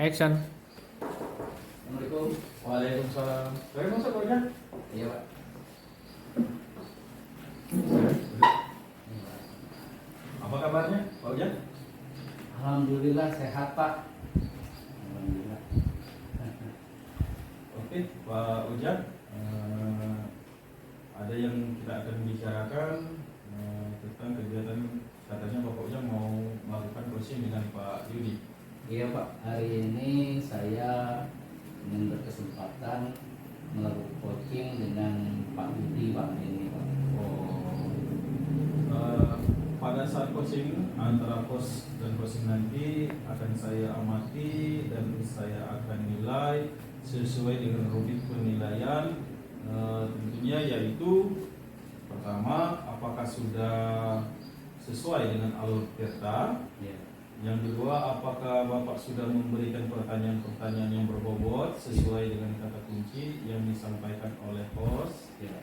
Action. Assalamualaikum. Waalaikumsalam. Boleh masuk Pak Ujang? Iya Pak. Apa kabarnya Pak Ujang? Alhamdulillah sehat Pak. Alhamdulillah. Oke Pak Ujang, ada yang kita akan bicarakan tentang kegiatan, katanya Bapak Ujang mau melakukan coaching dengan Pak Yudi. Iya Pak. Hari ini saya ingin berkesempatan melakukan coaching dengan Pak Yudi Pak ini Pak. Pada saat coaching antara coach dan coaching nanti akan saya amati dan saya akan nilai sesuai dengan rubrik penilaian, tentunya yaitu pertama apakah sudah sesuai dengan alur peta. Iya. Yang kedua, apakah Bapak sudah memberikan pertanyaan-pertanyaan yang berbobot sesuai dengan kata kunci yang disampaikan oleh host. Iya.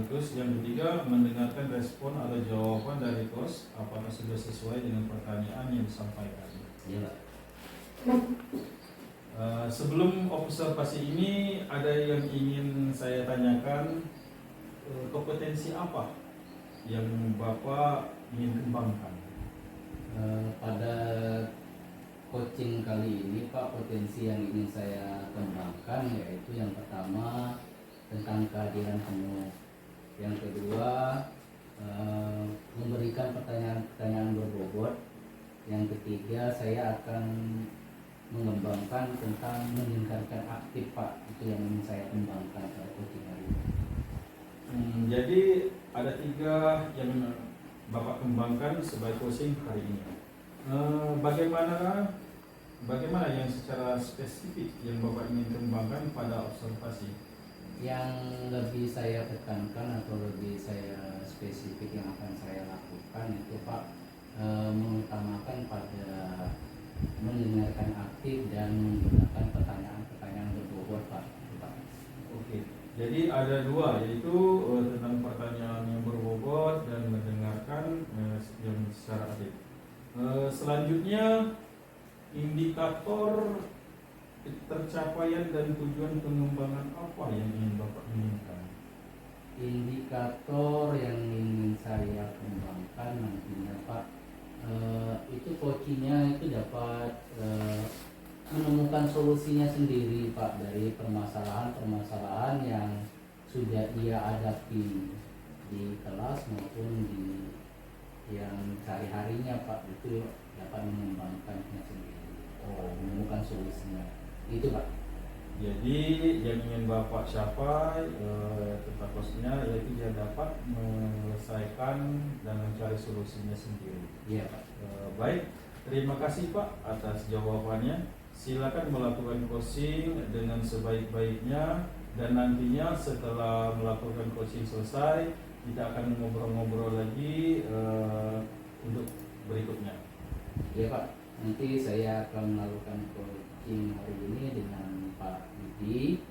Terus yang ketiga, mendengarkan respon atau jawaban dari host, apakah sudah sesuai dengan pertanyaan yang disampaikan. Iya. Sebelum observasi ini, ada yang ingin saya tanyakan, kompetensi apa yang Bapak ingin kembangkan? Pada coaching kali ini Pak, potensi yang ingin saya kembangkan yaitu yang pertama tentang kehadiran penuh. Yang kedua, memberikan pertanyaan-pertanyaan berbobot. Yang ketiga, saya akan mengembangkan tentang meningkatkan aktif Pak. Itu yang ingin saya kembangkan pada coaching hari ini. Jadi ada 3 yang Bapak kembangkan sebagai coaching hari ini. Bagaimana yang secara spesifik yang Bapak ingin kembangkan pada observasi? Yang lebih saya tekankan atau lebih saya spesifik yang akan saya lakukan itu Pak, mengutamakan pada mendengarkan aktif dan menggunakan pertanyaan-pertanyaan berbobot Pak. Oke, jadi ada 2, yaitu tentang pertanyaan yang berbobot dan mendengarkan yang secara aktif. Selanjutnya, indikator tercapaian dan tujuan pengembangan apa yang ingin Bapak inginkan? Indikator yang ingin saya kembangkan nantinya Pak, itu coachingnya itu dapat menemukan solusinya sendiri Pak dari permasalahan-permasalahan yang sudah ia hadapi di kelas maupun di yang sehari-harinya Pak, itu dapat mengembangkannya sendiri. Menemukan solusinya itu Pak. Jadi yang ingin Bapak capai tentang coachingnya yaitu dia dapat menyelesaikan dan mencari solusinya sendiri. Iya Pak. Baik, terima kasih Pak atas jawabannya. Silakan melakukan coaching dengan sebaik-baiknya, dan nantinya setelah melakukan coaching selesai kita akan ngobrol-ngobrol lagi untuk berikutnya. Iya Pak, nanti saya akan melakukan coaching hari ini dengan Pak Yudi,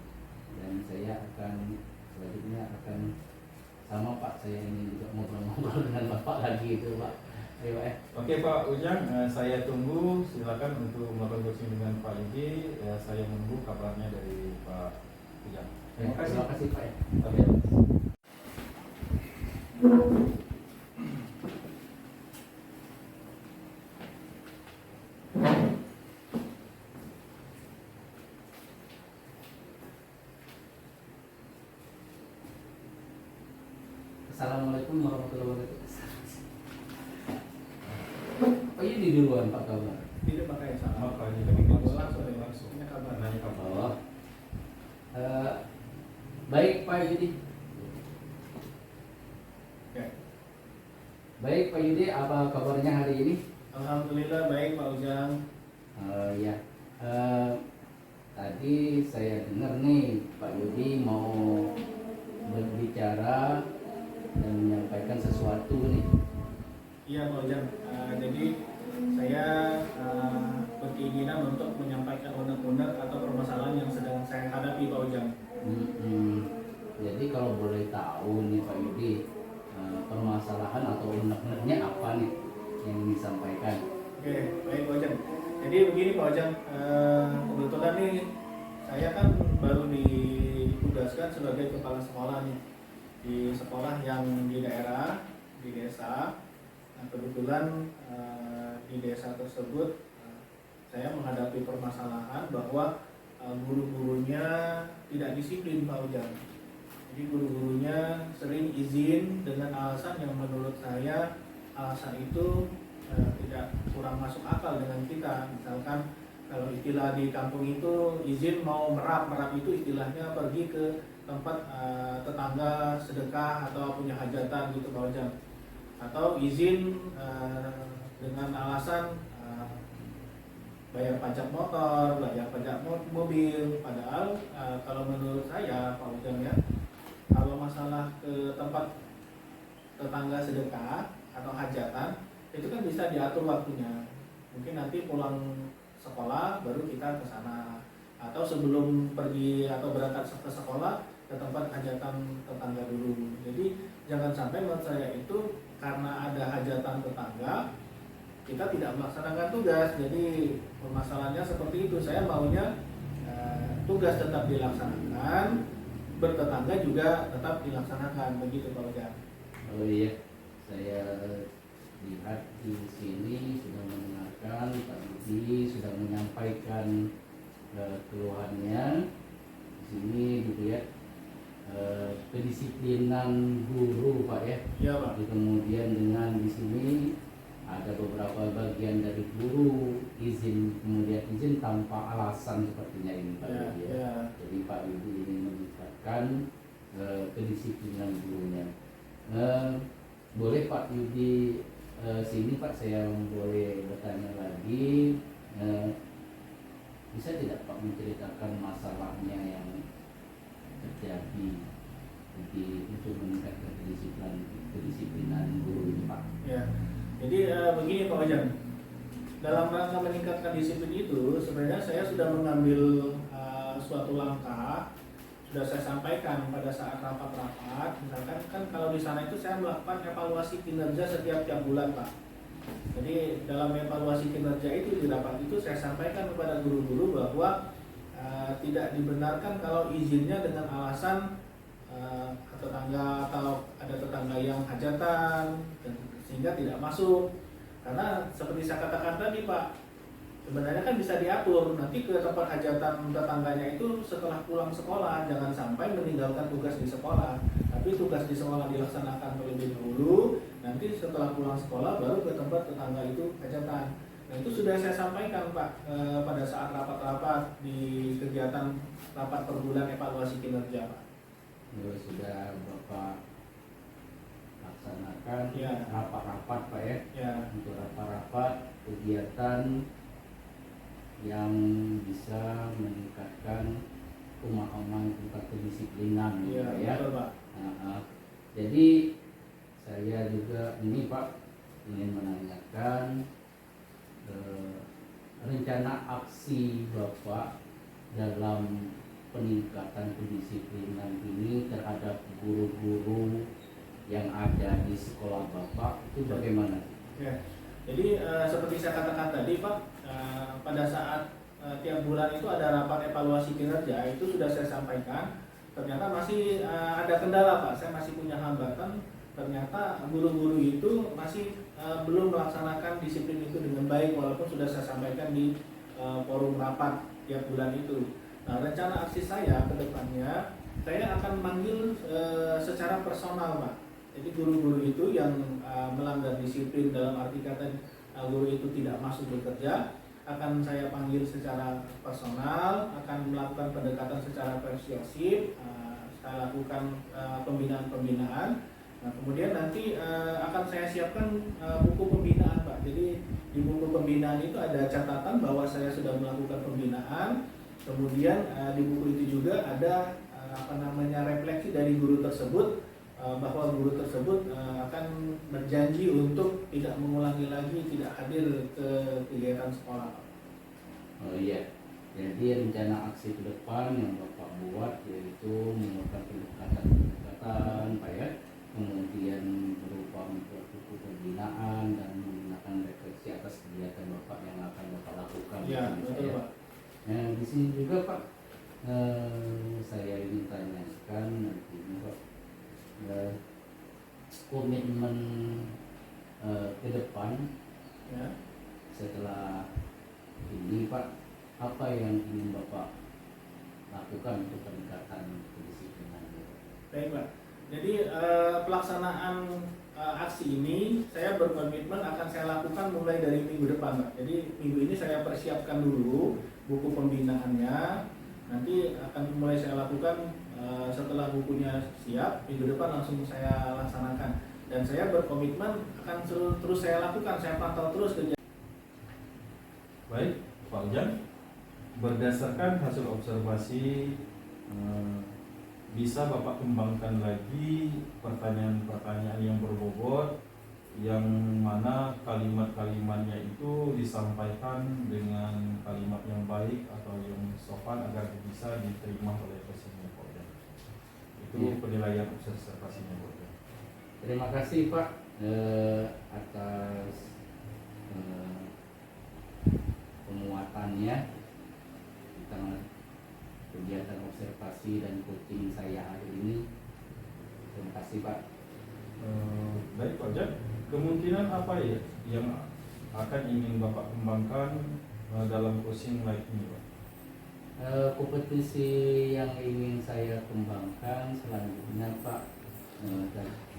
dan saya akan selanjutnya akan sama Pak, saya ingin juga ngobrol-ngobrol dengan Bapak lagi itu Pak. Ayo Oke Pak Ujang, saya tunggu. Silakan untuk melakukan coaching dengan Pak Yudi. Saya menunggu kabarnya dari Pak Ujang. Terima kasih. Terima kasih Pak ya. Oke. Assalamualaikum warahmatullahi wabarakatuh. Oh iya di duluan Pak kabar. Tidak pakai salam. Makanya langsung. Ini kabar. Nanya kabar. Oh. Baik Pak Yudi. Oke. Baik Pak Yudi, apa kabarnya hari ini? Alhamdulillah baik Pak Ujang. Ya. Tadi saya dengar nih Pak Yudi mau berbicara dan menyampaikan sesuatu nih. Iya Pak Ujang. Jadi saya berkeinginan untuk menyampaikan unek-unek atau permasalahan yang sedang saya hadapi Pak Ujang. Jadi kalau boleh tahu nih Pak Yudi, permasalahan atau unek-uneknya apa nih yang disampaikan? Oke, baik Pak Ujang. Jadi begini Pak Ujang, kan sebagai kepala sekolah nih di sekolah yang di daerah, di desa. Nah, kebetulan di desa tersebut saya menghadapi permasalahan bahwa guru-gurunya tidak disiplin, Pak Ujang. Jadi guru-gurunya sering izin dengan alasan yang menurut saya alasan itu tidak kurang masuk akal dengan kita. Misalkan kalau istilah di kampung itu izin mau merap itu istilahnya pergi ke tempat tetangga sedekah atau punya hajatan gitu, Pak Ujang. Atau izin dengan alasan bayar pajak motor, bayar pajak mobil. Padahal kalau menurut saya, Pak Ujang ya, kalau masalah ke tempat tetangga sedekah atau hajatan itu kan bisa diatur waktunya. Mungkin nanti pulang sekolah baru kita ke sana, atau sebelum pergi atau berangkat ke sekolah ke tempat hajatan tetangga dulu. Jadi jangan sampai menurut saya itu karena ada hajatan tetangga kita tidak melaksanakan tugas. Jadi permasalahannya seperti itu. Saya maunya tugas tetap dilaksanakan, bertetangga juga tetap dilaksanakan, begitu Pak Ujang. Oh iya, saya lihat di sini sudah mendengarkan Pak Budi sudah menyampaikan keluhannya. Di sini dilihat kedisiplinan guru, Pak ya. Iya, Pak. Kemudian dengan di sini ada beberapa bagian dari guru kemudian izin tanpa alasan sepertinya ini, Pak Ya, Budi ya. ya. Jadi Pak Budi ini meningkatkan kedisiplinan gurunya. Boleh Pak Yudi sini Pak, saya boleh bertanya lagi, bisa tidak Pak menceritakan masalahnya yang terjadi untuk meningkatkan kedisiplinan guru ini Pak? Ya. Jadi begini Pak Ujang, dalam rangka meningkatkan disiplin itu sebenarnya saya sudah mengambil suatu langkah. Sudah saya sampaikan pada saat rapat-rapat. Misalkan kan kalau di sana itu saya melakukan evaluasi kinerja setiap bulan, Pak. Jadi dalam evaluasi kinerja itu di rapat itu saya sampaikan kepada guru-guru bahwa tidak dibenarkan kalau izinnya dengan alasan tetangga atau ada tetangga yang hajatan sehingga tidak masuk. Karena seperti saya katakan tadi, Pak, sebenarnya kan bisa diatur nanti ke tempat hajatan tetangganya itu setelah pulang sekolah, jangan sampai meninggalkan tugas di sekolah. Tapi tugas di sekolah dilaksanakan terlebih dahulu, nanti setelah pulang sekolah baru ke tempat tetangga itu hajatan. Nah itu sudah saya sampaikan Pak pada saat rapat-rapat di kegiatan rapat per bulan evaluasi kinerja Pak. Sudah Bapak laksanakan Ya. rapat-rapat Pak ya, Ya. untuk rapat-rapat kegiatan yang bisa meningkatkan pemahaman tentang kedisiplinan Iya, ya. betul, Pak. Jadi saya juga ini Pak ingin menanyakan rencana aksi Bapak dalam peningkatan kedisiplinan ini terhadap guru-guru yang ada di sekolah Bapak itu bagaimana? Ya. Jadi seperti saya katakan tadi Pak, pada saat tiap bulan itu ada rapat evaluasi kinerja, itu sudah saya sampaikan. Ternyata masih ada kendala Pak, saya masih punya hambatan. Ternyata guru-guru itu masih belum melaksanakan disiplin itu dengan baik, walaupun sudah saya sampaikan di forum rapat tiap bulan itu. Nah, rencana aksi saya ke depannya, saya akan manggil secara personal Pak. Jadi guru-guru itu yang melanggar disiplin dalam arti kata guru itu tidak masuk bekerja, akan saya panggil secara personal, akan melakukan pendekatan secara persuasif, saya lakukan pembinaan. Nah, kemudian nanti akan saya siapkan buku pembinaan Pak. Jadi di buku pembinaan itu ada catatan bahwa saya sudah melakukan pembinaan. Kemudian di buku itu juga ada refleksi dari guru tersebut, bahwa guru tersebut akan berjanji untuk tidak mengulangi lagi, tidak hadir ke kegiatan sekolah. Oh iya, jadi rencana aksi ke depan yang Bapak buat yaitu melakukan pendekatan Pak ya, kemudian berupa membuat buku pembinaan dan menggunakan refleksi atas kegiatan Bapak yang akan Bapak lakukan. Iya, betul ya. Pak. Nah di sini juga Pak Saya ingin tanyakan nantinya Pak, komitmen ke depan Ya. setelah ini Pak, apa yang ingin Bapak lakukan untuk peningkatan kedisiplinan? Baik Pak. Jadi pelaksanaan aksi ini saya berkomitmen akan saya lakukan mulai dari minggu depan Pak. Jadi minggu ini saya persiapkan dulu buku pembinaannya. Nanti akan mulai saya lakukan setelah bukunya siap, minggu depan langsung saya laksanakan. Dan saya berkomitmen akan terus saya lakukan, saya pantau terus kejadian. Baik, Pak Ujang, berdasarkan hasil observasi, bisa Bapak kembangkan lagi pertanyaan-pertanyaan yang berbobot, yang mana kalimat-kalimatnya itu disampaikan dengan kalimat yang baik atau yang sopan agar bisa diterima oleh pasiennya, Pak Ujang. Itu Iya. penilaian observasinya, Pak Ujang. Terima kasih Pak atas penguatannya tentang kegiatan observasi dan coaching saya hari ini. Terima kasih Pak. Baik Pak Ujang, kemungkinan apa ya yang akan ingin Bapak kembangkan dalam coaching like ini, Pak? Kompetisi yang ingin saya kembangkan selanjutnya Pak,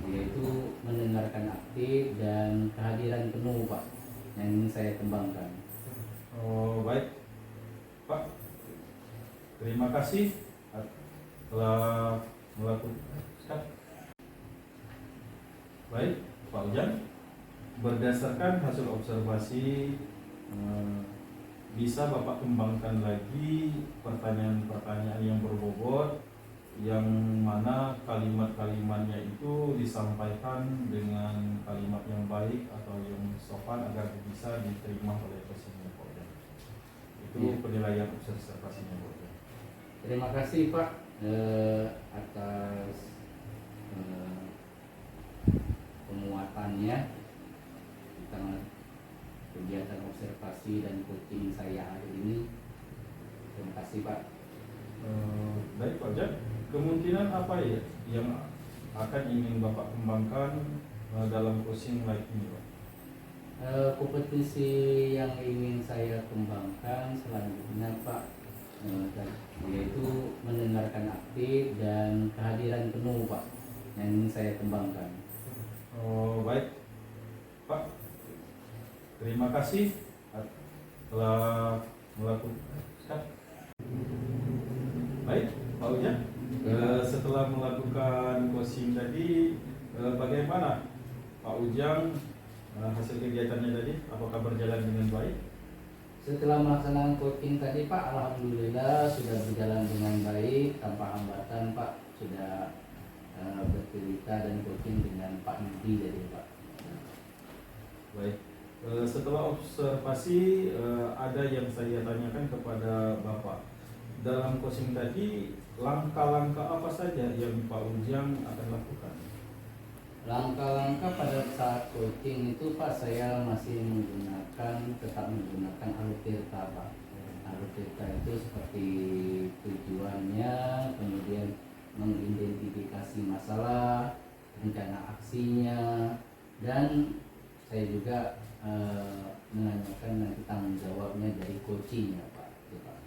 yaitu mendengarkan aktif dan kehadiran penuh Pak, yang ingin saya kembangkan. Oh, baik Pak, terima kasih telah melakukan. Baik Pak Ujang, berdasarkan hasil observasi, bisa Bapak kembangkan lagi pertanyaan-pertanyaan yang berbobot, yang mana kalimat-kalimatnya itu disampaikan dengan kalimat yang baik atau yang sopan agar bisa diterima oleh pasiennya, Pak Ujang. Itu Iya. penilaian observasinya, Pak Ujang. Terima kasih Pak atas penguatannya tentang kegiatan observasi dan coaching saya hari ini. Terima kasih Pak. Baik Pak Ujang, kemungkinan apa ya yang akan ingin Bapak kembangkan dalam coaching like ini, Pak? Kompetisi yang ingin saya kembangkan selanjutnya Pak, yaitu mendengarkan aktif dan kehadiran penuh Pak, yang ingin saya kembangkan. Oh, baik Pak, terima kasih telah melakukan. Baik Pak Ujang, setelah melakukan coaching tadi, bagaimana Pak Ujang hasil kegiatannya tadi? Apakah berjalan dengan baik? Setelah melaksanakan coaching tadi Pak, alhamdulillah sudah berjalan dengan baik tanpa hambatan Pak. Sudah bercerita dan coaching dengan Pak Yudi jadi Pak. Baik, setelah observasi ada yang saya tanyakan kepada Bapak. Dalam coaching tadi, langkah-langkah apa saja yang Pak Ujang akan lakukan? Langkah-langkah pada saat coaching itu Pak, saya masih tetap menggunakan Alutirta Pak. Alutirta itu seperti tujuannya, kemudian mengidentifikasi masalah, rencana aksinya, dan saya juga menanyakan nanti tanggung jawabnya dari coachingnya Pak. Itu, Pak.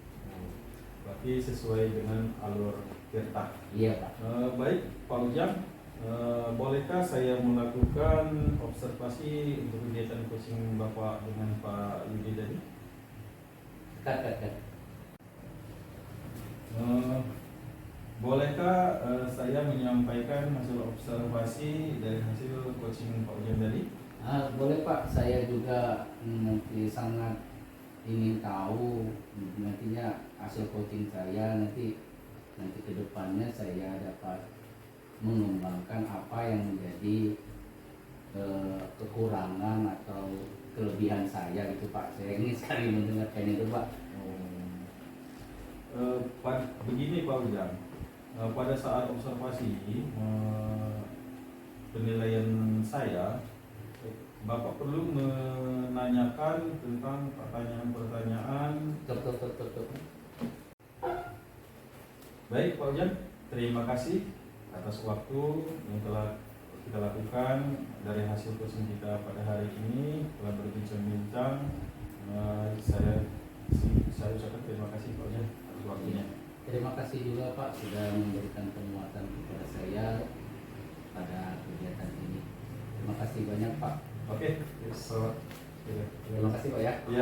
Berarti sesuai dengan alur Tirta. Iya Pak. Baik Pak Ujang, bolehkah saya melakukan observasi untuk kegiatan coaching Bapak dengan Pak Yudi tadi? Kat. Bolehkah saya menyampaikan hasil observasi dari hasil coaching Pak Ujang tadi? Boleh Pak, saya juga nanti sangat ingin tahu nantinya hasil coaching saya nanti ke depannya saya dapat mengembangkan apa yang menjadi kekurangan atau kelebihan saya gitu Pak. Saya ingin sekali mendengarkan itu Pak. Begini Pak Ujang, pada saat observasi penilaian saya, Bapak perlu menanyakan tentang pertanyaan-pertanyaan. Baik Pak Ujan, terima kasih atas waktu yang telah kita lakukan. Dari hasil kursus kita pada hari ini telah berbincang-bincang. Saya ucapkan terima kasih Pak Ujan atas waktunya. Terima kasih juga Pak sudah memberikan penguatan kepada saya pada kegiatan ini. Terima kasih banyak Pak. Oke, selamat. Terima kasih Pak ya. Ya.